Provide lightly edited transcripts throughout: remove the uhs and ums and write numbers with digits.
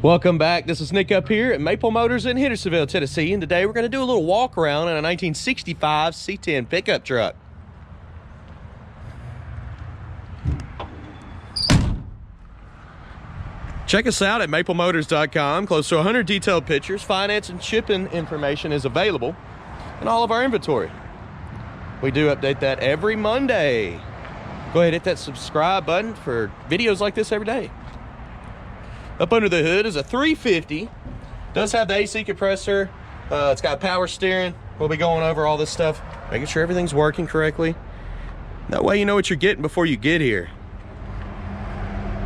Welcome back. This is Nick up here at Maple Motors in Hendersonville, Tennessee, and today we're going to do a little walk around in a 1965 C10 pickup truck. Check us out at maplemotors.com. Close to 100 detailed pictures, finance and shipping information is available, and all of our inventory. We do update that every Monday. Go ahead and hit that subscribe button for videos like this every day. Up under the hood is a 350. Does have the AC compressor. It's got power steering. We'll be going over all this stuff, making sure everything's working correctly. That way you know what you're getting before you get here.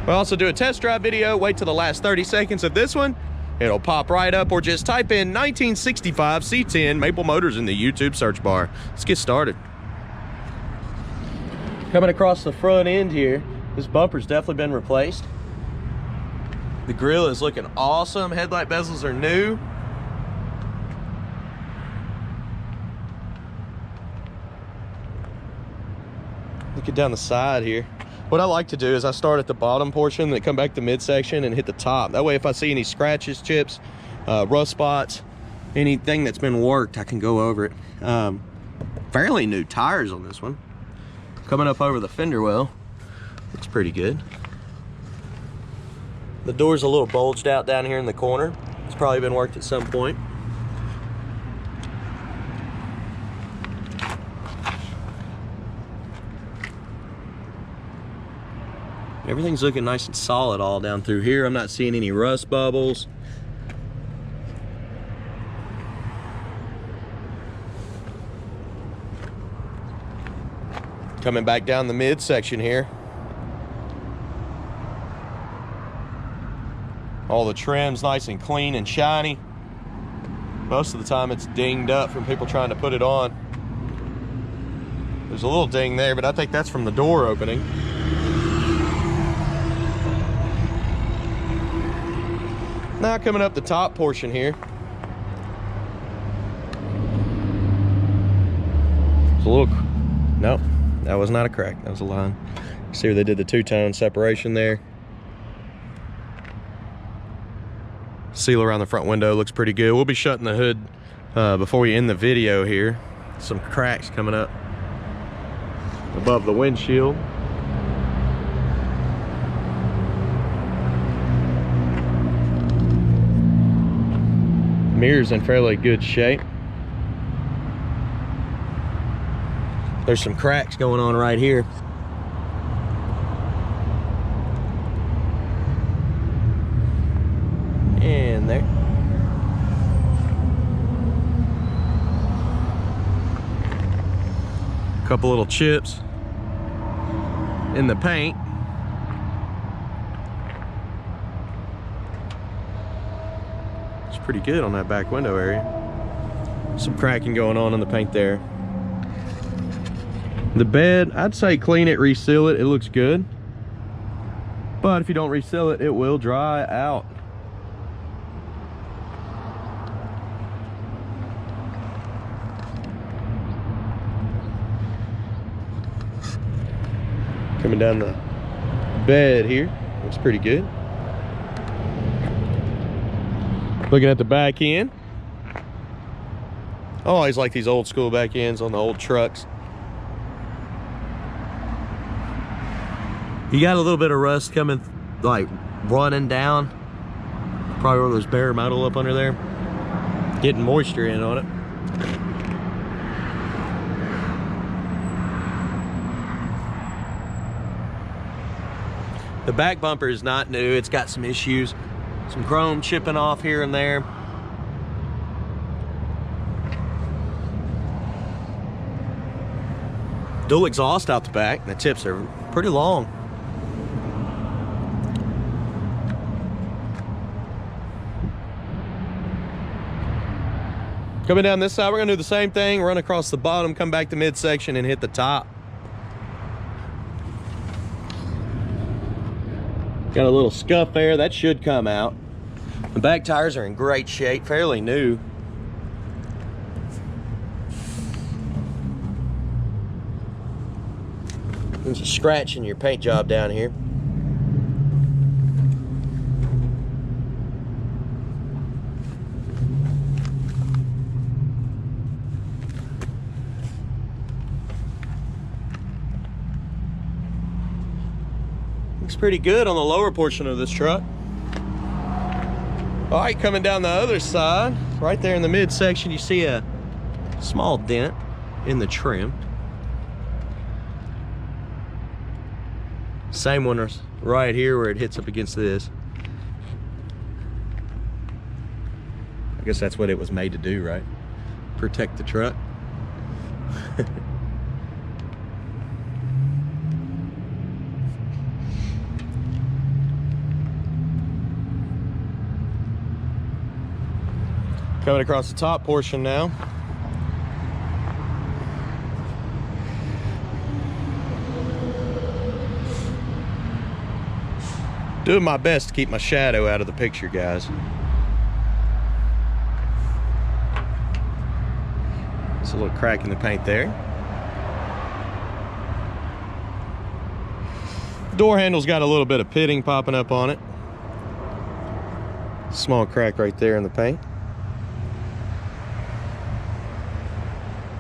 We'll also do a test drive video. Wait till the last 30 seconds of this one. It'll pop right up, or just type in 1965 C10 Maple Motors in the YouTube search bar. Let's get started. Coming across the front end here, this bumper's definitely been replaced. The grill is looking awesome. Headlight bezels are new. Look it down the side here. What I like to do is I start at the bottom portion, then come back to midsection and hit the top. That way if I see any scratches, chips, rust spots, anything that's been worked, I can go over it. Fairly new tires on this one. Coming up over the fender well, looks pretty good. The door's a little bulged out down here in the corner. It's probably been worked at some point. Everything's looking nice and solid all down through here. I'm not seeing any rust bubbles. Coming back down the midsection here. All the trim's nice and clean and shiny. Most of the time it's dinged up from people trying to put it on. There's a little ding there, but I think that's from the door opening. Now coming up the top portion here. It's a little, nope, that was not a crack, that was a line. See where they did the two-tone separation there. Seal around the front window looks pretty good. We'll be shutting the hood before we end the video here. Some cracks coming up above the windshield. Mirror's in fairly good shape. There's some cracks going on right here. And there. Couple little chips in the paint. It's pretty good on that back window area. Some cracking going on in the paint there. The bed, I'd say clean it, reseal it. It looks good. But if you don't reseal it, it will dry out. Coming down the bed here, looks pretty good. Looking at the back end. I always like these old school back ends on the old trucks. You got a little bit of rust coming, like running down. Probably where there's bare metal up under there. Getting moisture in on it. The back bumper is not new. It's got some issues. Some chrome chipping off here and there. Dual exhaust out the back. The tips are pretty long. Coming down this side, we're gonna do the same thing. Run across the bottom, come back to midsection and hit the top. Got a little scuff there, that should come out. The back tires are in great shape, fairly new. There's a scratch in your paint job down here. Looks pretty good on the lower portion of this truck. All right, coming down the other side, right there in the midsection, you see a small dent in the trim. Same one right here where it hits up against this. I guess that's what it was made to do, right? Protect the truck. Coming across the top portion now. Doing my best to keep my shadow out of the picture, guys. It's a little crack in the paint there. Door handle's got a little bit of pitting popping up on it. Small crack right there in the paint.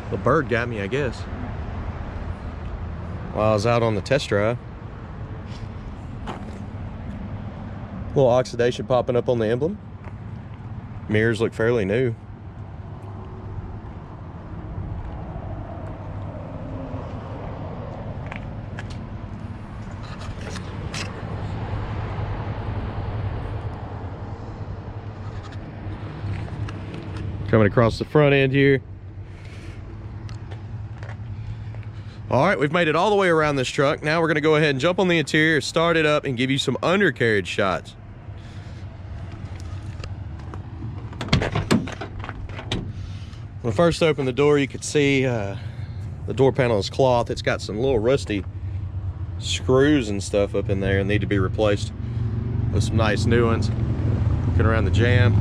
The bird got me, I guess, while I was out on the test drive. Little oxidation popping up on the emblem. Mirrors look fairly new. Coming across the front end here. All right, we've made it all the way around this truck. Now we're gonna go ahead and jump on the interior, start it up, and give you some undercarriage shots. When I first opened the door, you could see the door panel is cloth. It's got some little rusty screws and stuff up in there and need to be replaced with some nice new ones. Looking around the jamb,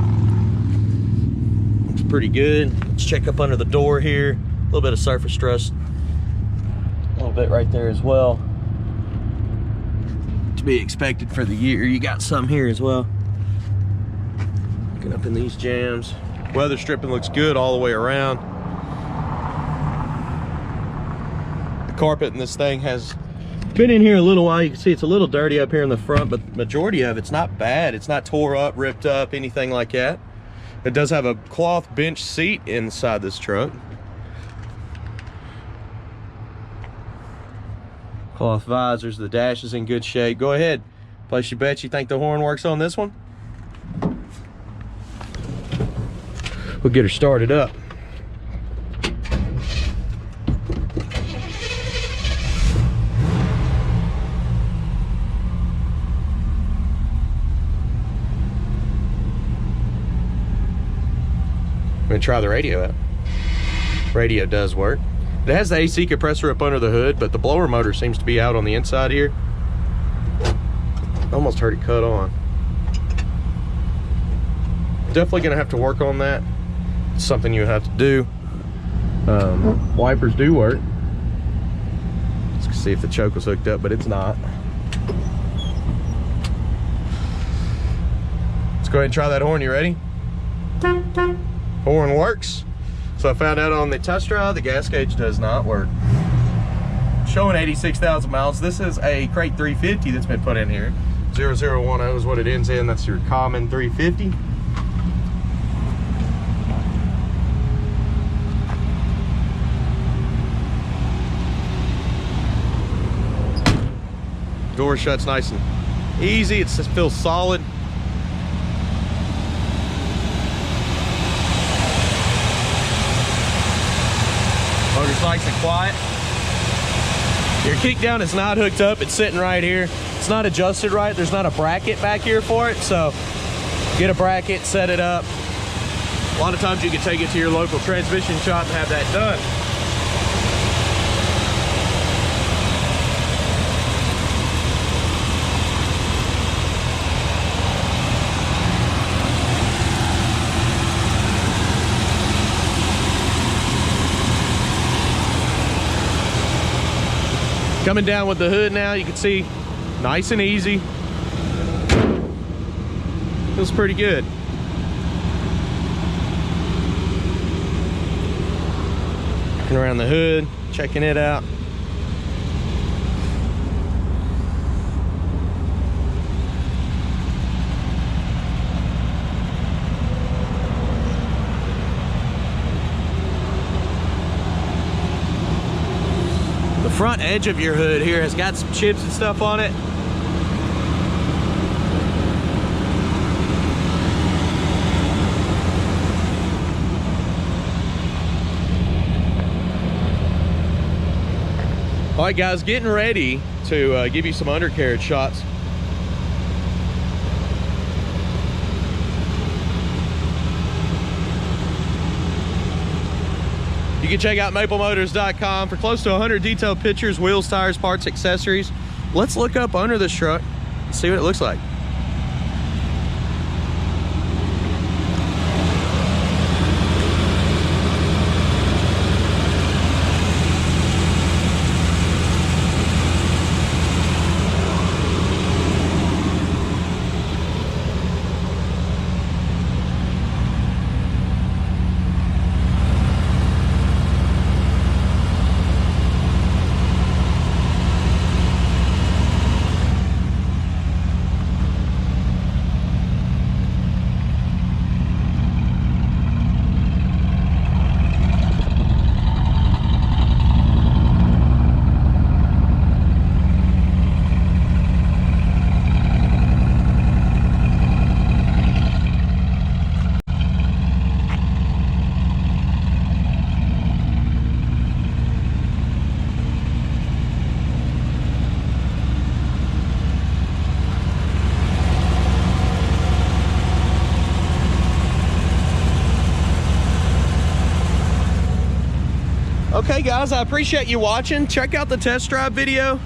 looks pretty good. Let's check up under the door here. A little bit of surface rust. A little bit right there as well. To be expected for the year. You got some here as well. Looking up in these jams. Weather stripping looks good all the way around. The carpet in this thing has been in here a little while. You can see it's a little dirty up here in the front, but the majority of it's not bad. It's not tore up, ripped up, anything like that. It does have a cloth bench seat inside this truck. Cloth visors, the dash is in good shape. Go ahead, place your bet. You think the horn works on this one? We'll get her started up. I'm gonna try the radio out. Radio does work. It has the AC compressor up under the hood, but the blower motor seems to be out on the inside here. Almost heard it cut on. Definitely gonna have to work on that. It's something you have to do. Wipers do work. Let's see if the choke was hooked up, but it's not. Let's go ahead and try that horn. You ready? Horn works. So I found out on the test drive, the gas gauge does not work. Showing 86,000 miles. This is a crate 350 that's been put in here. 0010 is what it ends in. That's your common 350. Door shuts nice and easy. It just feels solid. Motor's nice and quiet. Your kick down is not hooked up. It's sitting right here. It's not adjusted right. There's not a bracket back here for it. So get a bracket, set it up. A lot of times you can take it to your local transmission shop and have that done. Coming down with the hood now, you can see nice and easy. Feels pretty good. Looking around the hood, checking it out. front edge of your hood here has got some chips and stuff on it. All right, guys, getting ready to give you some undercarriage shots. You can check out maplemotors.com for close to 100 detailed pictures, wheels, tires, parts, accessories. Let's look up under this truck and see what it looks like. Okay guys, I appreciate you watching. Check out the test drive video.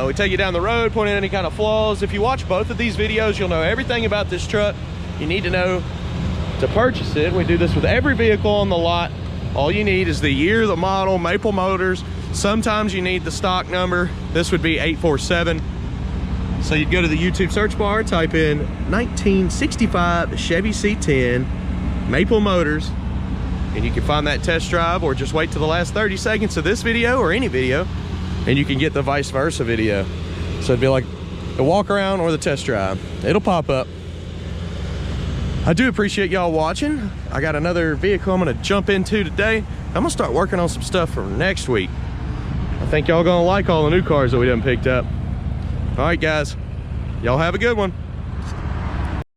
We take you down the road, point out any kind of flaws. If you watch both of these videos, you'll know everything about this truck you need to know to purchase it. We do this with every vehicle on the lot. All you need is the year, the model, Maple Motors. Sometimes you need the stock number. This would be 847. So you'd go to the YouTube search bar, type in 1965 Chevy C10 Maple Motors, and you can find that test drive, or just wait till the last 30 seconds of this video or any video and you can get the vice versa video. So it'd be like the walk around or the test drive. It'll pop up. I do appreciate y'all watching. I got another vehicle I'm gonna jump into today. I'm gonna start working on some stuff for next week. I think y'all gonna like all the new cars that we done picked up. All right guys, y'all have a good one.